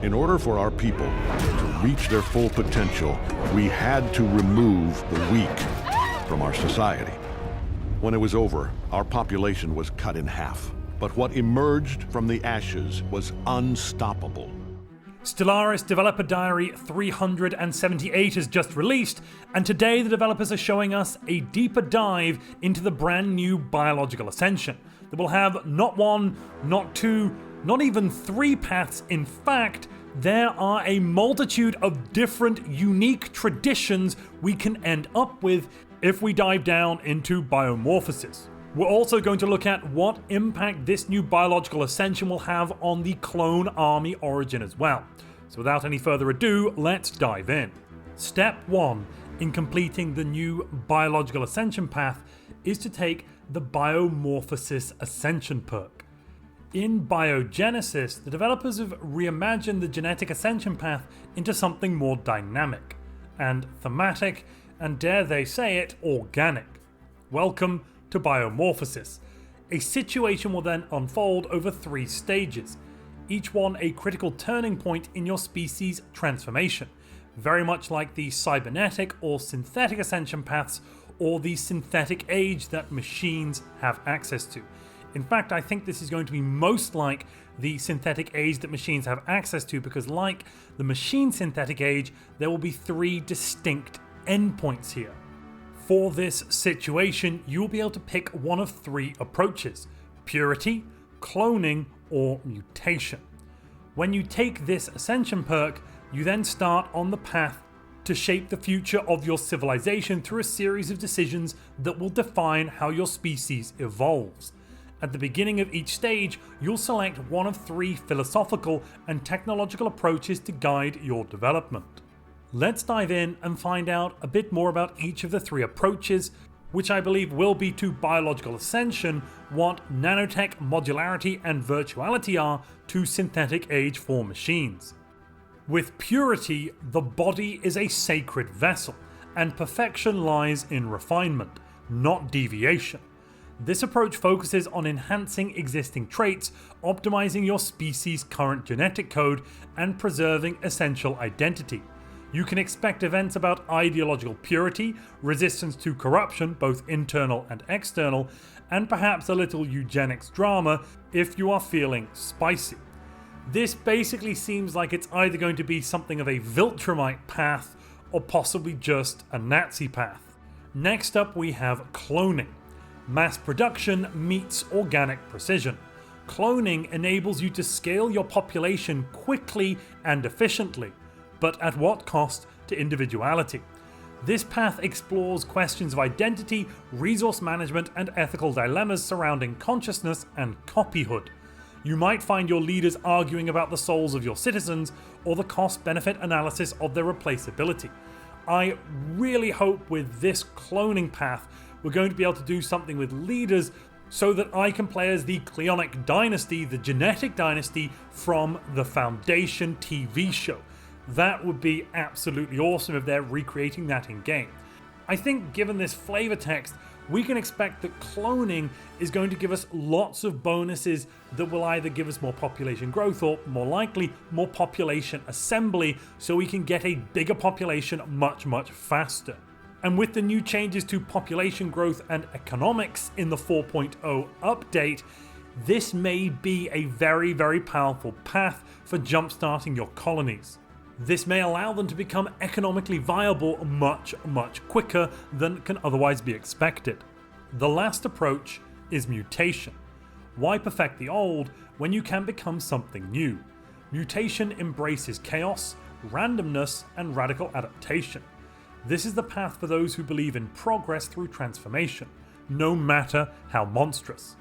In order for our people to reach their full potential, we had to remove the weak from our society. When it was over, our population was cut in half. But what emerged from the ashes was unstoppable. Stellaris Developer Diary 378 is just released, and today the developers are showing us a deeper dive into the brand new Biological Ascension that will have not one, not two, not even three paths. In fact, there are a multitude of different unique traditions we can end up with if we dive down into Biomorphosis. We're also going to look at what impact this new Biological Ascension will have on the clone army origin as well. So without any further ado, let's dive in. Step 1 in completing the new Biological Ascension path is to take the Biomorphosis Ascension perk. In Biogenesis, the developers have reimagined the genetic ascension path into something more dynamic and thematic, and dare they say it, organic. Welcome to Biomorphosis. A situation will then unfold over 3 stages, each one a critical turning point in your species' transformation, very much like the cybernetic or synthetic ascension paths or the synthetic age that machines have access to. In fact, I think this is going to be most like the synthetic age that machines have access to, because like the machine synthetic age, there will be 3 distinct endpoints here. For this situation, you will be able to pick one of 3 approaches: purity, cloning, or mutation. When you take this ascension perk, you then start on the path to shape the future of your civilization through a series of decisions that will define how your species evolves. At the beginning of each stage, you'll select one of 3 philosophical and technological approaches to guide your development. Let's dive in and find out a bit more about each of the 3 approaches, which I believe will be to Biological Ascension what nanotech, modularity, and virtuality are to synthetic age for machines. With purity, the body is a sacred vessel, and perfection lies in refinement, not deviation. This approach focuses on enhancing existing traits, optimizing your species' current genetic code, and preserving essential identity. You can expect events about ideological purity, resistance to corruption, both internal and external, and perhaps a little eugenics drama if you are feeling spicy. This basically seems like it's either going to be something of a Viltrumite path or possibly just a Nazi path. Next up we have cloning. Mass production meets organic precision. Cloning enables you to scale your population quickly and efficiently, but at what cost to individuality? This path explores questions of identity, resource management, and ethical dilemmas surrounding consciousness and copyhood. You might find your leaders arguing about the souls of your citizens or the cost-benefit analysis of their replaceability. I really hope with this cloning path we're going to be able to do something with leaders so that I can play as the Cleonic dynasty, the genetic dynasty from the Foundation TV show. That would be absolutely awesome if they're recreating that in-game. I think given this flavor text, we can expect that cloning is going to give us lots of bonuses that will either give us more population growth or, more likely, more population assembly so we can get a bigger population much faster. And with the new changes to population growth and economics in the 4.0 update, this may be a very powerful path for jumpstarting your colonies. This may allow them to become economically viable much quicker than can otherwise be expected. The last approach is mutation. Why perfect the old when you can become something new? Mutation embraces chaos, randomness, and radical adaptation. This is the path for those who believe in progress through transformation, no matter how monstrous.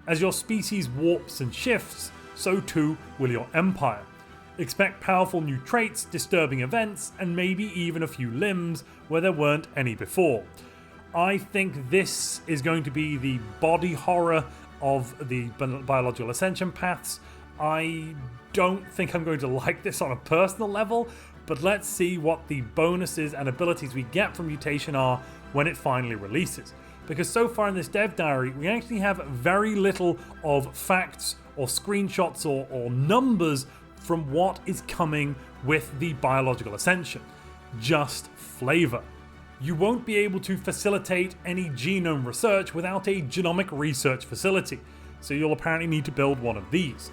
As your species warps and shifts, so too will your empire. Expect powerful new traits, disturbing events, and maybe even a few limbs where there weren't any before. I think this is going to be the body horror of the Biological Ascension paths. I don't think I'm going to like this on a personal level, but let's see what the bonuses and abilities we get from mutation are when it finally releases. Because so far in this dev diary, we actually have very little of facts or screenshots or numbers from what is coming with the biological ascension. Just flavor. You won't be able to facilitate any genome research without a genomic research facility, so you'll apparently need to build one of these.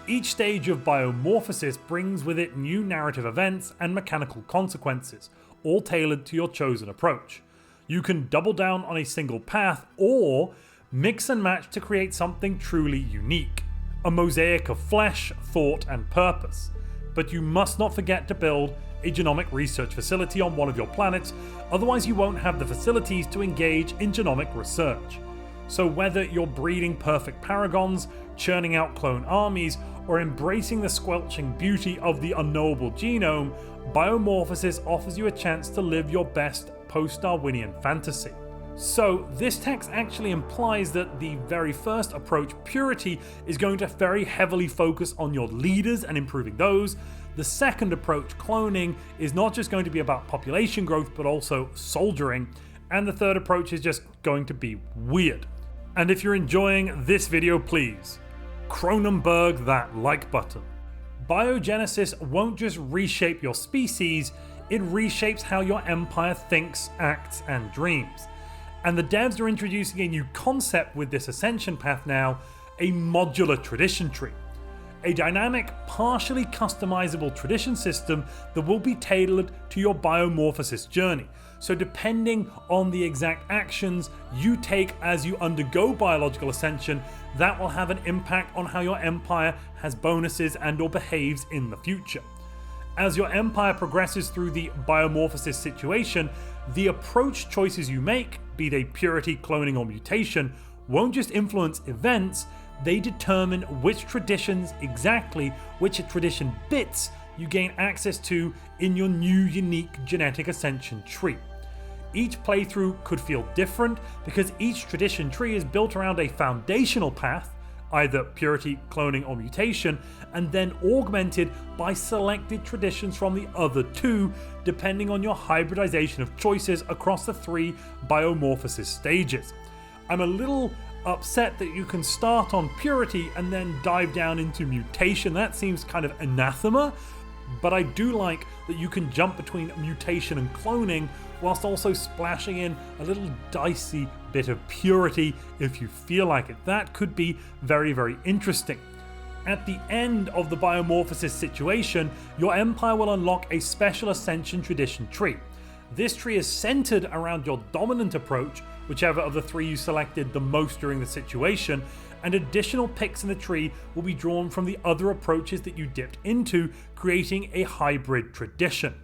Each stage of biomorphosis brings with it new narrative events and mechanical consequences, all tailored to your chosen approach. You can double down on a single path or mix and match to create something truly unique, a mosaic of flesh, thought, and purpose. But you must not forget to build a genomic research facility on one of your planets, otherwise you won't have the facilities to engage in genomic research. So whether you're breeding perfect paragons, churning out clone armies, or embracing the squelching beauty of the unknowable genome, Biomorphosis offers you a chance to live your best post-Darwinian fantasy. So this text actually implies that the very first approach, Purity, is going to very heavily focus on your leaders and improving those. The second approach, Cloning, is not just going to be about population growth but also soldiering. And the third approach is just going to be weird. And if you're enjoying this video, please Cronenberg that like button. Biogenesis won't just reshape your species, it reshapes how your empire thinks, acts, and dreams. And the devs are introducing a new concept with this Ascension path now, a modular tradition tree. A dynamic, partially customizable tradition system that will be tailored to your biomorphosis journey. So depending on the exact actions you take as you undergo biological ascension, that will have an impact on how your empire has bonuses and or behaves in the future. As your empire progresses through the biomorphosis situation, the approach choices you make, be they purity, cloning, or mutation, won't just influence events, they determine which traditions exactly, which tradition bits you gain access to in your new unique genetic ascension tree. Each playthrough could feel different because each tradition tree is built around a foundational path, either purity, cloning, or mutation, and then augmented by selected traditions from the other two, depending on your hybridization of choices across the 3 biomorphosis stages. I'm a little upset that you can start on purity and then dive down into mutation. That seems kind of anathema, but I do like that you can jump between mutation and cloning whilst also splashing in a little dicey bit of purity if you feel like it. That could be very, very interesting. At the end of the biomorphosis situation, your empire will unlock a special ascension tradition tree. This tree is centered around your dominant approach, whichever of the 3 you selected the most during the situation, and additional picks in the tree will be drawn from the other approaches that you dipped into, creating a hybrid tradition.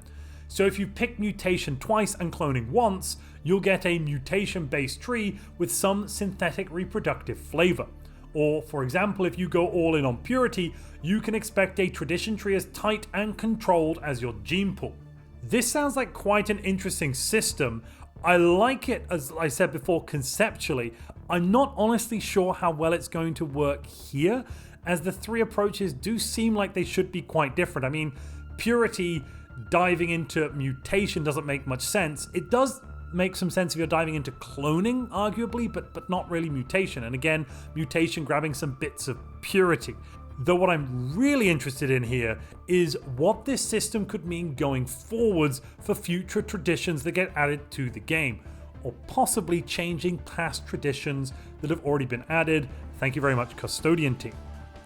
So if you pick mutation twice and cloning once, you'll get a mutation-based tree with some synthetic reproductive flavor. Or, for example, if you go all in on purity, you can expect a tradition tree as tight and controlled as your gene pool. This sounds like quite an interesting system. I like it, as I said before, conceptually. I'm not honestly sure how well it's going to work here, as the 3 approaches do seem like they should be quite different. I mean, purity diving into mutation doesn't make much sense. It does make some sense if you're diving into cloning, arguably, but not really mutation. And again, mutation grabbing some bits of purity. Though what I'm really interested in here is what this system could mean going forwards for future traditions that get added to the game, or possibly changing past traditions that have already been added. Thank you very much, Custodian team.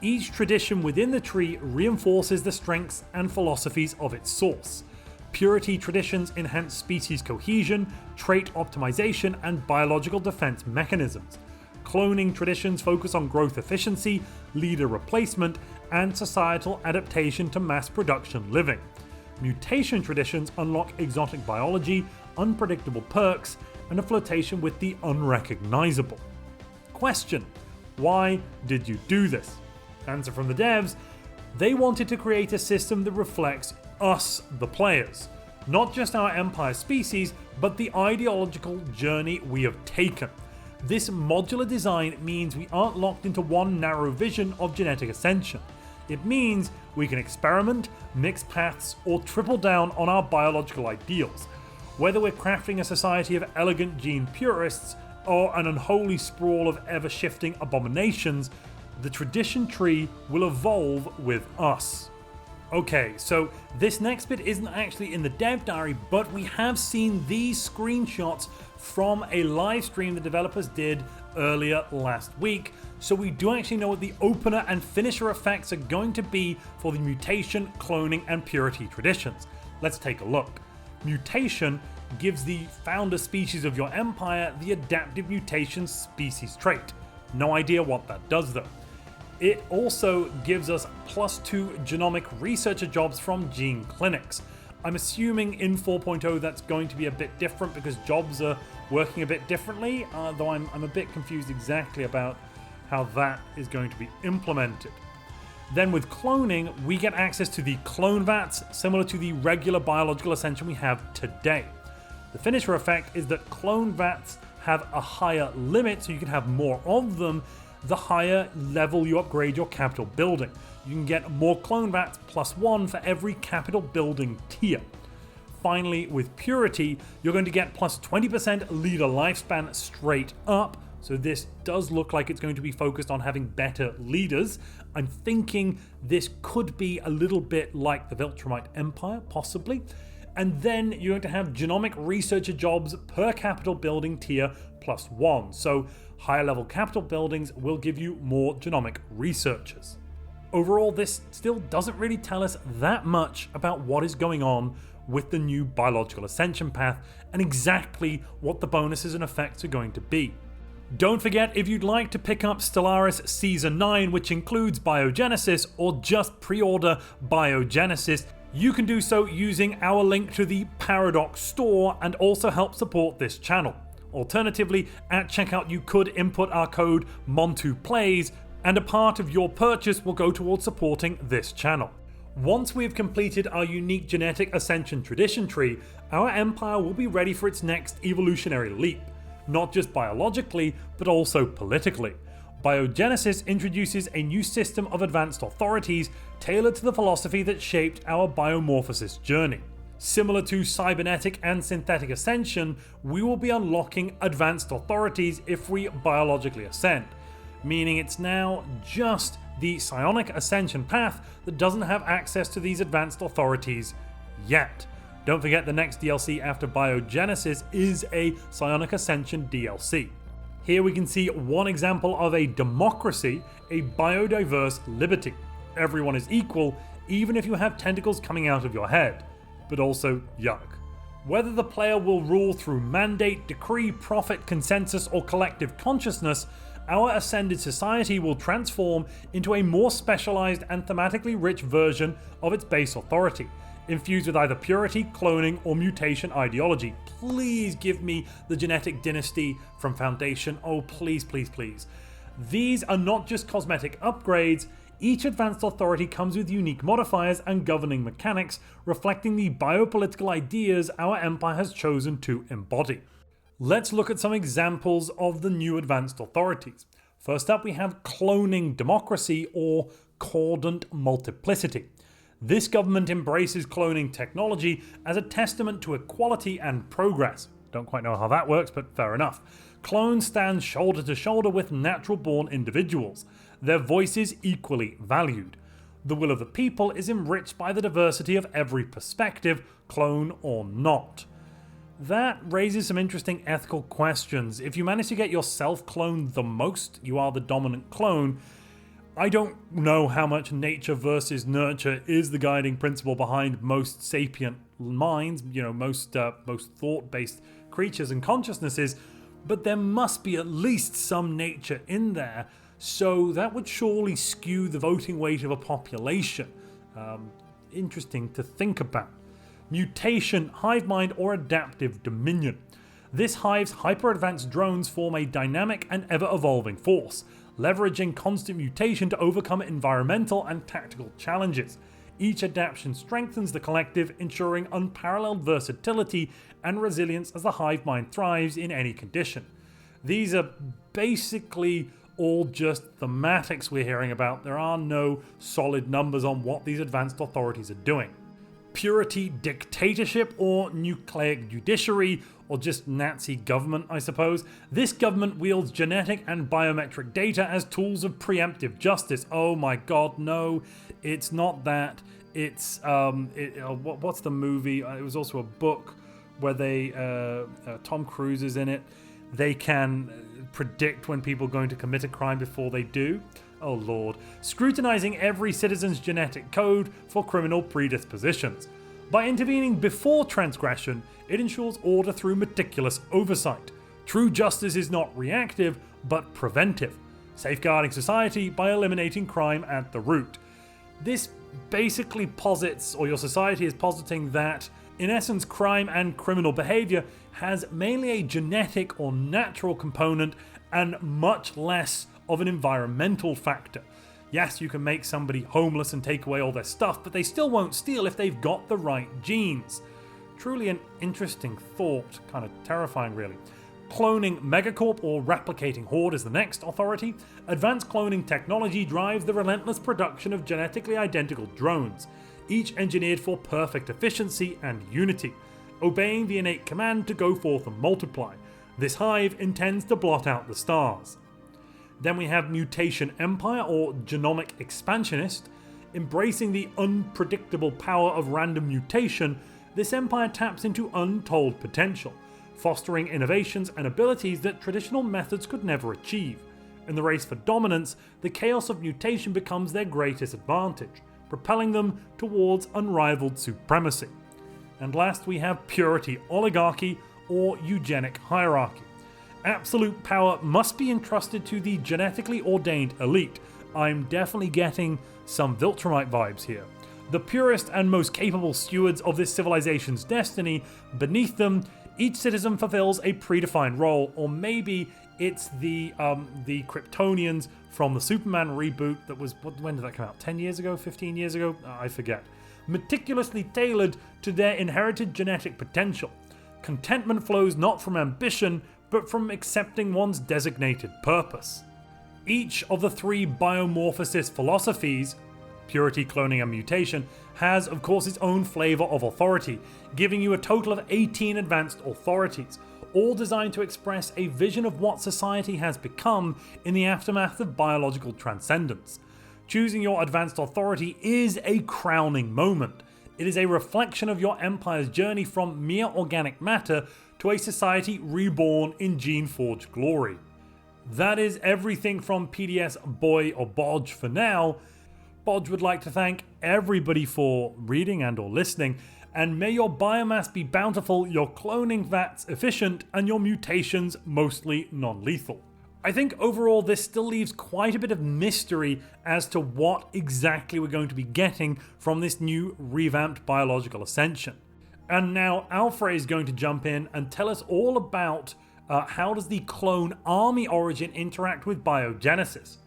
Each tradition within the tree reinforces the strengths and philosophies of its source. Purity traditions enhance species cohesion, trait optimization, and biological defense mechanisms. Cloning traditions focus on growth efficiency, leader replacement, and societal adaptation to mass production living. Mutation traditions unlock exotic biology, unpredictable perks, and a flirtation with the unrecognizable. Question: why did you do this? Answer from the devs: they wanted to create a system that reflects us, the players. Not just our empire species, but the ideological journey we have taken. This modular design means we aren't locked into one narrow vision of genetic ascension. It means we can experiment, mix paths, or triple down on our biological ideals. Whether we're crafting a society of elegant gene purists or an unholy sprawl of ever-shifting abominations, the tradition tree will evolve with us. Okay, so this next bit isn't actually in the dev diary, but we have seen these screenshots from a live stream the developers did earlier last week, so we do actually know what the opener and finisher effects are going to be for the mutation, cloning, and purity traditions. Let's take a look. Mutation gives the founder species of your empire the adaptive mutation species trait. No idea what that does though. It also gives us +2 genomic researcher jobs from gene clinics. I'm assuming in 4.0 that's going to be a bit different because jobs are working a bit differently, though I'm a bit confused exactly about how that is going to be implemented. Then with cloning, we get access to the clone vats, similar to the regular biological ascension we have today. The finisher effect is that clone vats have a higher limit, so you can have more of them the higher level you upgrade your capital building. You can get more clone vats +1 for every capital building tier. Finally, with purity, you're going to get +20% leader lifespan straight up. So this does look like it's going to be focused on having better leaders. I'm thinking this could be a little bit like the Viltrumite Empire, possibly. And then you're going to have genomic researcher jobs per capital building tier +1. So higher level capital buildings will give you more genomic researchers. Overall, this still doesn't really tell us that much about what is going on with the new biological ascension path and exactly what the bonuses and effects are going to be. Don't forget, if you'd like to pick up Stellaris Season 9, which includes Biogenesis, or just pre-order Biogenesis, you can do so using our link to the Paradox store and also help support this channel. Alternatively, at checkout you could input our code MONTUPLAYS and a part of your purchase will go towards supporting this channel. Once we have completed our unique genetic ascension tradition tree, our empire will be ready for its next evolutionary leap, not just biologically, but also politically. Biogenesis introduces a new system of advanced authorities tailored to the philosophy that shaped our biomorphosis journey. Similar to cybernetic and synthetic ascension, we will be unlocking advanced authorities if we biologically ascend, meaning it's now just the psionic ascension path that doesn't have access to these advanced authorities yet. Don't forget, the next DLC after Biogenesis is a psionic ascension DLC. Here we can see one example of a democracy, a biodiverse liberty. Everyone is equal, even if you have tentacles coming out of your head. But also, yuck. Whether the player will rule through mandate, decree, profit, consensus, or collective consciousness, our ascended society will transform into a more specialized and thematically rich version of its base authority, infused with either purity, cloning, or mutation ideology. Please give me the genetic dynasty from Foundation. Oh, please, please, please. These are not just cosmetic upgrades. Each advanced authority comes with unique modifiers and governing mechanics, reflecting the biopolitical ideas our empire has chosen to embody. Let's look at some examples of the new advanced authorities. First up, we have cloning democracy, or cordant multiplicity. This government embraces cloning technology as a testament to equality and progress. Don't quite know how that works, but fair enough. Clones stand shoulder to shoulder with natural-born individuals. Their voices equally valued. The will of the people is enriched by the diversity of every perspective, clone or not. That raises some interesting ethical questions. If you manage to get yourself cloned the most, you are the dominant clone. I don't know how much nature versus nurture is the guiding principle behind most sapient minds, most thought-based creatures and consciousnesses, but there must be at least some nature in there, so that would surely skew the voting weight of a population. Interesting to think about. Mutation, hive mind, or adaptive dominion. This hive's hyper-advanced drones form a dynamic and ever-evolving force, leveraging constant mutation to overcome environmental and tactical challenges. Each adaptation strengthens the collective, ensuring unparalleled versatility and resilience as the hive mind thrives in any condition. These are basically all just thematics we're hearing about. There are no solid numbers on what these advanced authorities are doing. Purity dictatorship, or nucleic judiciary, or just Nazi government, I suppose. This government wields genetic and biometric data as tools of preemptive justice. Oh my god, no, it's not that. It's what's the movie? It was also a book where they Tom Cruise is in it. They can predict when people are going to commit a crime before they do. Oh lord. Scrutinizing every citizen's genetic code for criminal predispositions. By intervening before transgression, it ensures order through meticulous oversight. True justice is not reactive, but preventive, safeguarding society by eliminating crime at the root. This basically posits, or your society is positing, that in essence crime and criminal behavior has mainly a genetic or natural component and much less of an environmental factor. Yes, you can make somebody homeless and take away all their stuff, but they still won't steal if they've got the right genes. Truly an interesting thought, kind of terrifying really. Cloning megacorp or replicating horde is the next authority. Advanced cloning technology drives the relentless production of genetically identical drones, each engineered for perfect efficiency and unity, obeying the innate command to go forth and multiply. This hive intends to blot out the stars. Then we have Mutation Empire or Genomic Expansionist. Embracing the unpredictable power of random mutation, this empire taps into untold potential, fostering innovations and abilities that traditional methods could never achieve. In the race for dominance, the chaos of mutation becomes their greatest advantage, propelling them towards unrivaled supremacy. And last we have Purity Oligarchy or Eugenic Hierarchy. Absolute power must be entrusted to the genetically ordained elite. I'm definitely getting some Viltrumite vibes here. The purest and most capable stewards of this civilization's destiny. Beneath them, each citizen fulfills a predefined role, or maybe it's the Kryptonians from the Superman reboot that was, when did that come out? 10 years ago? 15 years ago? I forget. Meticulously tailored to their inherited genetic potential. Contentment flows not from ambition, but from accepting one's designated purpose. Each of the three Biomorphosis philosophies, purity, cloning, and mutation, has of course its own flavour of authority, giving you a total of 18 advanced authorities, all designed to express a vision of what society has become in the aftermath of biological transcendence. Choosing your advanced authority is a crowning moment. It is a reflection of your empire's journey from mere organic matter to a society reborn in gene-forged glory. That is everything from PDS Boy or Bodge for now. Bodge would like to thank everybody for reading and or listening, and may your biomass be bountiful, your cloning vats efficient, and your mutations mostly non-lethal. I think overall this still leaves quite a bit of mystery as to what exactly we're going to be getting from this new revamped biological ascension. And now Alfred is going to jump in and tell us all about how does the clone army origin interact with biogenesis.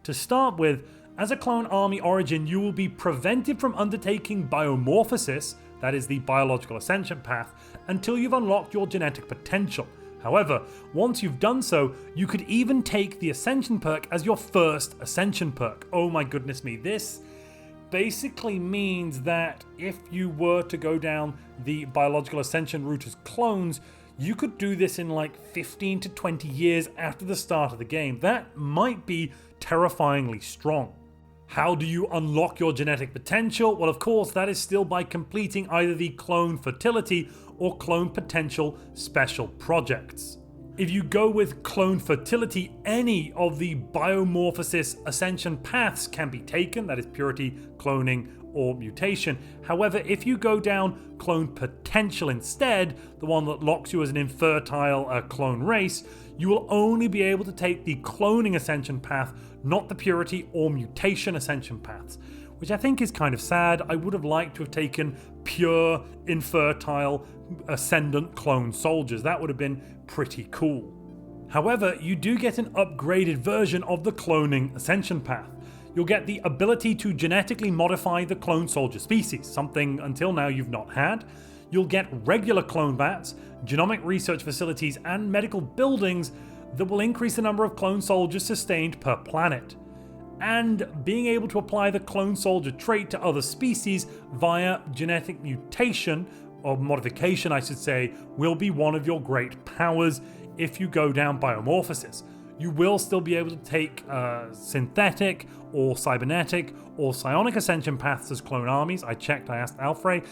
To start with, as a clone army origin, you will be prevented from undertaking biomorphosis, that is the biological ascension path, until you've unlocked your genetic potential. However, once you've done so, you could even take the Ascension perk as your first Ascension perk. Oh my goodness me, this basically means that if you were to go down the biological ascension route as clones, you could do this in like 15 to 20 years after the start of the game. That might be terrifyingly strong. How do you unlock your genetic potential? Well, of course, that is still by completing either the clone fertility or clone potential special projects. If you go with clone fertility, any of the biomorphosis ascension paths can be taken, that is purity, cloning, or mutation. However, if you go down clone potential instead, the one that locks you as an infertile clone race, you will only be able to take the cloning ascension path, not the purity or mutation ascension paths, which I think is kind of sad. I would have liked to have taken pure infertile ascendant clone soldiers. That would have been pretty cool. However, you do get an upgraded version of the cloning ascension path. You'll get the ability to genetically modify the clone soldier species, something until now you've not had. You'll get regular clone vats, genomic research facilities, and medical buildings that will increase the number of clone soldiers sustained per planet. And being able to apply the clone soldier trait to other species via genetic mutation, or modification I should say, will be one of your great powers if you go down biomorphosis. You will still be able to take synthetic or cybernetic or psionic ascension paths as clone armies. I checked, I asked Alfred.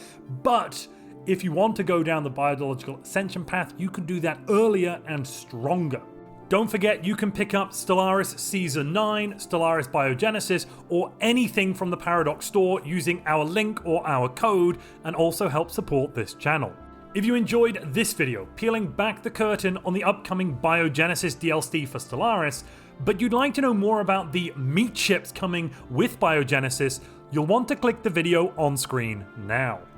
But if you want to go down the biological ascension path, you can do that earlier and stronger. Don't forget, you can pick up Stellaris Season 9, Stellaris Biogenesis, or anything from the Paradox store using our link or our code, and also help support this channel. If you enjoyed this video, peeling back the curtain on the upcoming Biogenesis DLC for Stellaris, but you'd like to know more about the meat ships coming with Biogenesis, you'll want to click the video on screen now.